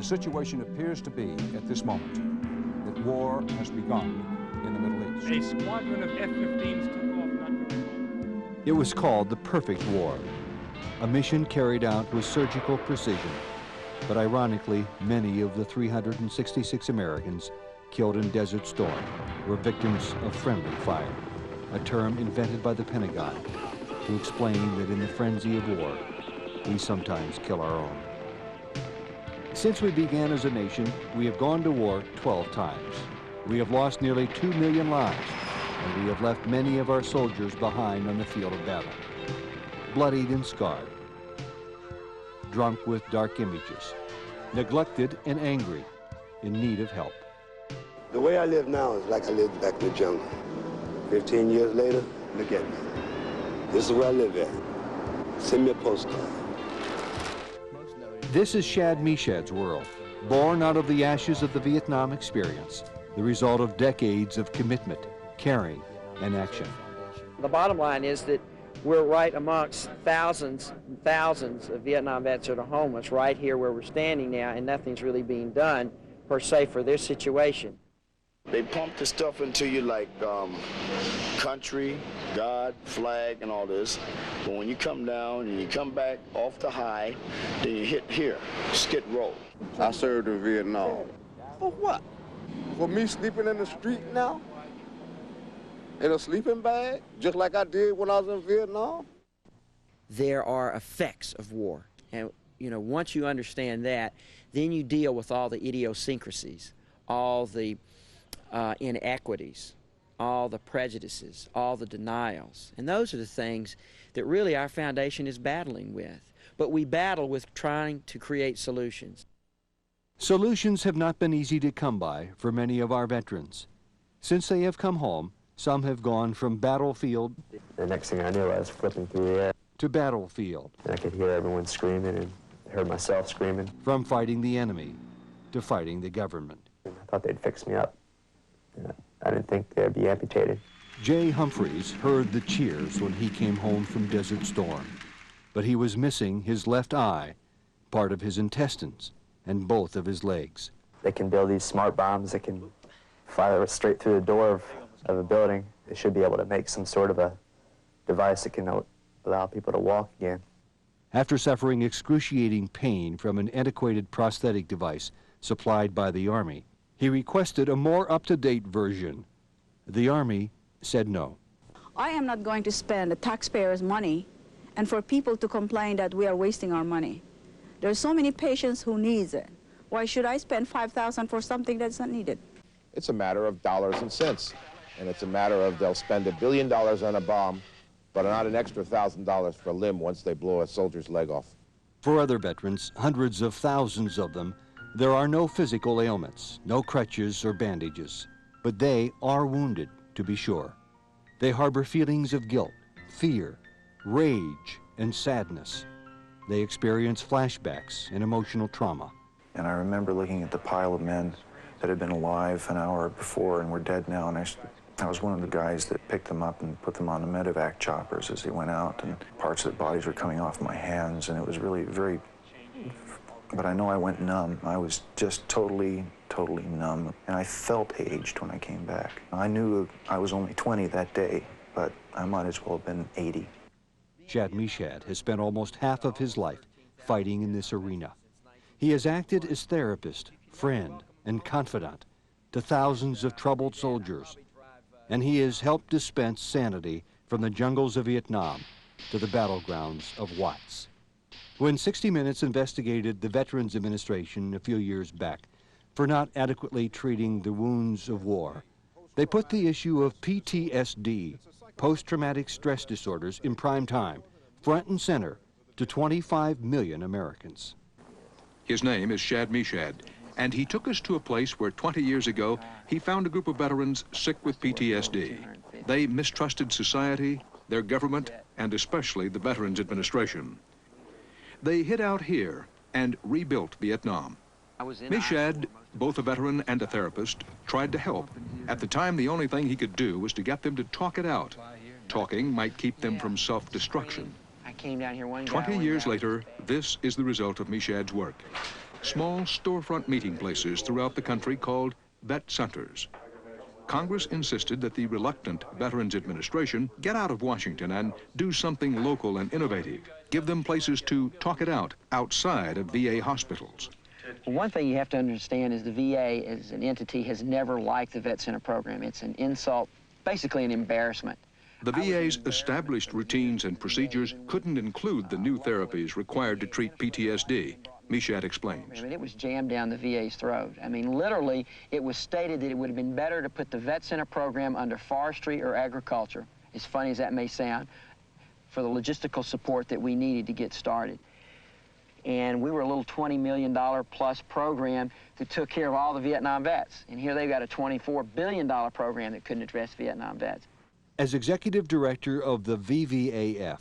The situation appears to be, at this moment, that war has begun in the Middle East. A squadron of F-15s took off not very long. It was called the Perfect War, a mission carried out with surgical precision. But ironically, many of the 366 Americans killed in Desert Storm were victims of friendly fire, a term invented by the Pentagon to explain that in the frenzy of war, we sometimes kill our own. Since we began as a nation, we have gone to war 12 times. We have lost nearly 2 million lives, and we have left many of our soldiers behind on the field of battle, bloodied and scarred, drunk with dark images, neglected and angry, in need of help. The way I live now is like I lived back in the jungle. 15 years later, look at me. This is where I live at. Send me a postcard. This is Shad Meshad's world, born out of the ashes of the Vietnam experience, the result of decades of commitment, caring, and action. The bottom line is that we're right amongst thousands and thousands of Vietnam vets that are homeless right here where we're standing now, and nothing's really being done per se for their situation. They pump the stuff into you like country, God, flag, and all this. But when you come down and you come back off the high, then you hit here, skid row. I served in Vietnam. For what? For me sleeping in the street now? In a sleeping bag, just like I did when I was in Vietnam? There are effects of war. And, you know, once you understand that, then you deal with all the idiosyncrasies, all the inequities, all the prejudices, all the denials. And those are the things that really our foundation is battling with. But we battle with trying to create solutions. Solutions have not been easy to come by for many of our veterans. Since they have come home, some have gone from battlefield The next thing I knew, I was flipping through the air. to battlefield, And I could hear everyone screaming and heard myself screaming. from fighting the enemy to fighting the government. And I thought they'd fix me up. And I didn't think they'd be amputated. Jay Humphreys heard the cheers when he came home from Desert Storm, but he was missing his left eye, part of his intestines, and both of his legs. They can build these smart bombs that can fire straight through the door of a building. They should be able to make some sort of a device that can allow people to walk again. After suffering excruciating pain from an antiquated prosthetic device supplied by the Army, he requested a more up-to-date version. The Army said no. I am not going to spend the taxpayers' money and for people to complain that we are wasting our money. There are so many patients who need it. Why should I spend $5,000 for something that's not needed? It's a matter of dollars and cents. And it's a matter of they'll spend $1 billion on a bomb, but not an extra $1,000 for a limb once they blow a soldier's leg off. For other veterans, hundreds of thousands of them, there are no physical ailments, no crutches or bandages. But they are wounded, to be sure. They harbor feelings of guilt, fear, rage, and sadness. They experience flashbacks and emotional trauma. And I remember looking at the pile of men that had been alive an hour before and were dead now, and I was one of the guys that picked them up and put them on the medevac choppers as they went out, and parts of their bodies were coming off my hands, and it was really very, but I know I went numb. I was just totally numb, and I felt aged when I came back. I knew I was only 20 that day, but I might as well have been 80. Shad Meshad has spent almost half of his life fighting in this arena. He has acted as therapist, friend, and confidant to thousands of troubled soldiers, and he has helped dispense sanity from the jungles of Vietnam to the battlegrounds of Watts. When 60 Minutes investigated the Veterans Administration a few years back for not adequately treating the wounds of war, they put the issue of PTSD, post-traumatic stress disorders, in prime time, front and center, to 25 million Americans. His name is Shad Meshad, and he took us to a place where 20 years ago he found a group of veterans sick with PTSD. They mistrusted society, their government, and especially the Veterans Administration. They hid out here and rebuilt Vietnam. Meshad, both a veteran and a therapist, tried to help. At the time, the only thing he could do was to get them to talk it out. Talking might keep them from self-destruction. 20 years later, this is the result of Meshad's work. small storefront meeting places throughout the country called vet centers. Congress insisted that the reluctant Veterans Administration get out of Washington and do something local and innovative. Give them places to talk it out outside of VA hospitals. One thing you have to understand is the VA as an entity has never liked the Vet Center program. It's an insult, basically an embarrassment. The VA's established routines and procedures couldn't include the new therapies required to treat PTSD. Meshad explains. I mean, it was jammed down the VA's throat. I mean, literally, it was stated that it would have been better to put the Vet Center program under forestry or agriculture, as funny as that may sound, for the logistical support that we needed to get started. And we were a little $20 million plus program that took care of all the Vietnam vets. And here they've got a $24 billion program that couldn't address Vietnam vets. As executive director of the VVAF,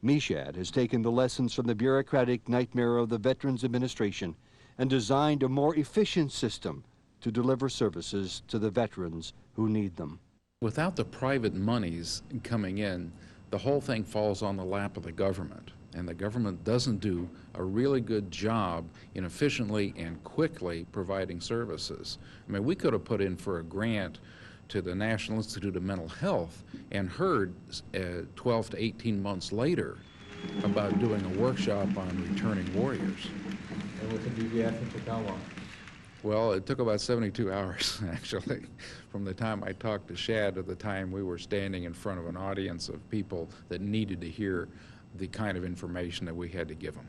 Meshad has taken the lessons from the bureaucratic nightmare of the Veterans Administration and designed a more efficient system to deliver services to the veterans who need them. Without the private monies coming in, the whole thing falls on the lap of the government. And the government doesn't do a really good job in efficiently and quickly providing services. I mean, we could have put in for a grant to the National Institute of Mental Health and heard 12 to 18 months later about doing a workshop on returning warriors. And with the VVF, it took how long? Well, it took about 72 hours, actually, from the time I talked to Shad to the time we were standing in front of an audience of people that needed to hear the kind of information that we had to give them.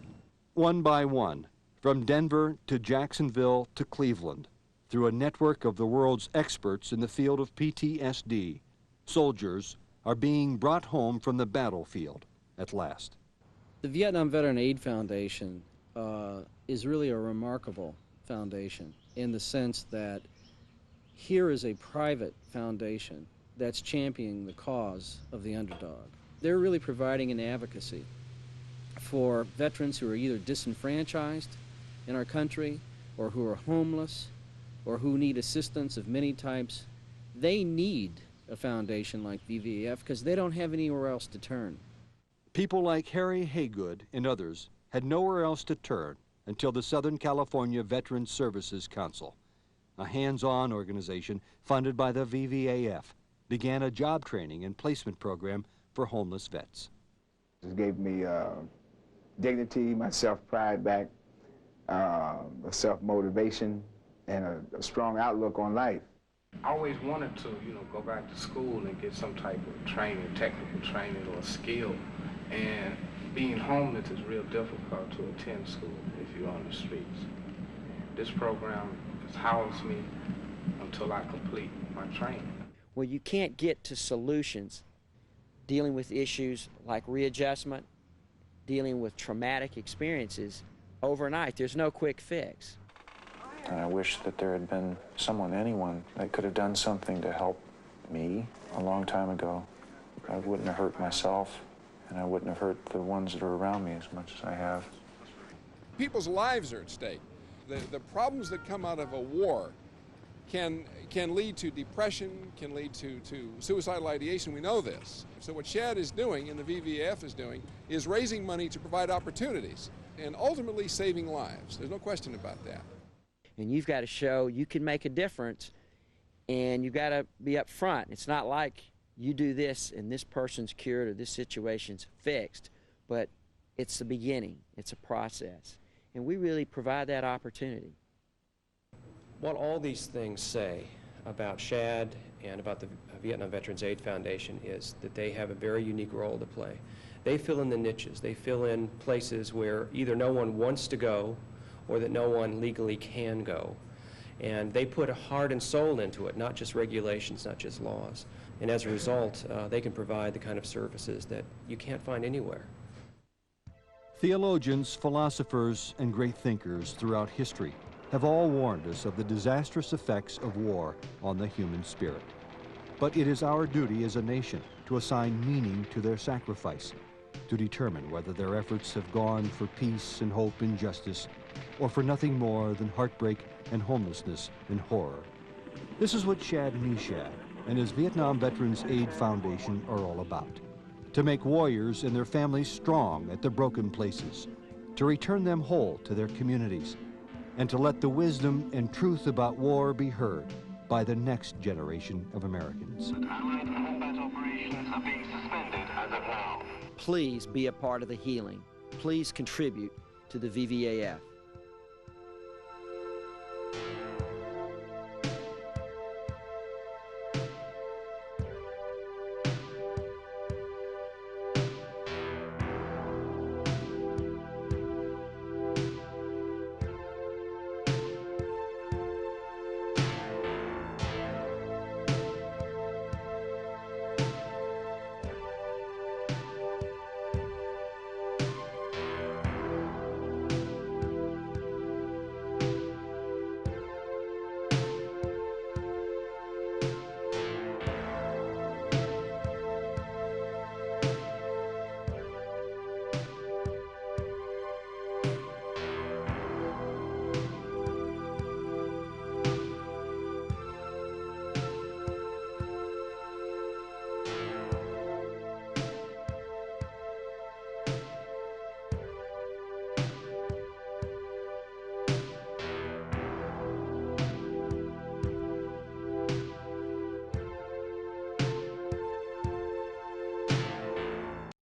One by one, from Denver to Jacksonville to Cleveland, through a network of the world's experts in the field of PTSD, soldiers are being brought home from the battlefield at last. The Vietnam Veterans Aide Foundation is really a remarkable foundation in the sense that here is a private foundation that's championing the cause of the underdog. They're really providing an advocacy for veterans who are either disenfranchised in our country or who are homeless or who need assistance of many types. They need a foundation like VVAF because they don't have anywhere else to turn. People like Harry Haygood and others had nowhere else to turn until the Southern California Veterans Services Council, a hands-on organization funded by the VVAF, began a job training and placement program for homeless vets. It gave me dignity, my self-pride back, a self-motivation, and a strong outlook on life. I always wanted to, go back to school and get some type of training, technical training or skill. And being homeless is real difficult to attend school if you're on the streets. This program has housed me until I complete my training. Well, you can't get to solutions dealing with issues like readjustment, dealing with traumatic experiences overnight. There's no quick fix. And I wish that there had been someone, anyone, that could have done something to help me a long time ago. I wouldn't have hurt myself, and I wouldn't have hurt the ones that are around me as much as I have. People's lives are at stake. The problems that come out of a war can lead to depression, can lead to suicidal ideation. We know this. So what Shad is doing and the VVAF is doing is raising money to provide opportunities and ultimately saving lives. There's no question about that. And you've got to show you can make a difference, and you've got to be up front. It's not like you do this and this person's cured or this situation's fixed, but it's the beginning. It's a process. And we really provide that opportunity. What all these things say about Shad and about the Vietnam Veterans Aide Foundation is that they have a very unique role to play. They fill in the niches. They fill in places where either no one wants to go or that no one legally can go. And they put a heart and soul into it, not just regulations, not just laws. And as a result, they can provide the kind of services that you can't find anywhere. Theologians, philosophers, and great thinkers throughout history have all warned us of the disastrous effects of war on the human spirit. But it is our duty as a nation to assign meaning to their sacrifice, to determine whether their efforts have gone for peace and hope and justice, or for nothing more than heartbreak and homelessness and horror. This is what Shad Meshad and his Vietnam Veterans Aide Foundation are all about. To make warriors and their families strong at the broken places, to return them whole to their communities, and to let the wisdom and truth about war be heard by the next generation of Americans. Allied combat operations are being suspended as of now. Please be a part of the healing. Please contribute to the VVAF.